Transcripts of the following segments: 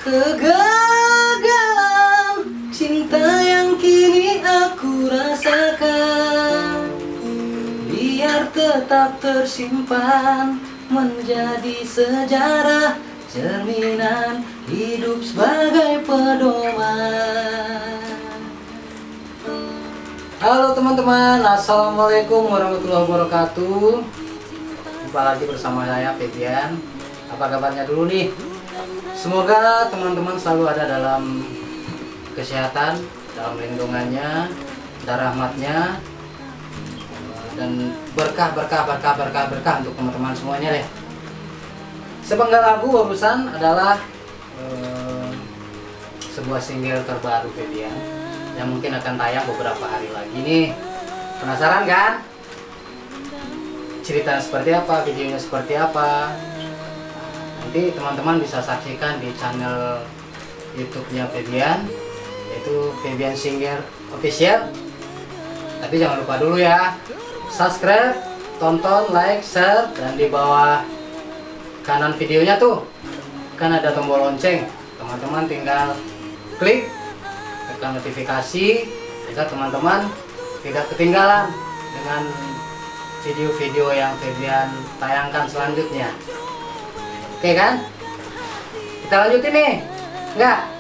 Kegagalan cinta yang kini aku rasakan, biar tetap tersimpan menjadi sejarah, cerminan hidup sebagai pedoman. Halo teman-teman, assalamualaikum warahmatullahi wabarakatuh. Jumpa lagi bersama saya Febian. Apa kabarnya dulu nih? Semoga teman-teman selalu ada dalam kesehatan, dalam lindungannya, dan rahmatnya, dan berkah untuk teman-teman semuanya deh. Sepenggal lagu barusan adalah sebuah single terbaru Febian yang mungkin akan tayang beberapa hari lagi nih. Penasaran kan? Ceritanya seperti apa, videonya seperti apa? Nanti teman-teman bisa saksikan di channel YouTube-nya Febian, yaitu Febian Singer Official. Tapi jangan lupa dulu ya, subscribe, tonton, like, share, dan di bawah kanan videonya tuh kan ada tombol lonceng. Teman-teman tinggal klik tekan notifikasi sehingga teman-teman tidak ketinggalan dengan video-video yang Febian tayangkan selanjutnya. Oke kan? Kita lanjutin nih? Enggak?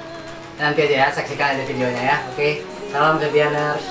Nanti aja ya, saksikan aja videonya ya. Oke, salam Febianers.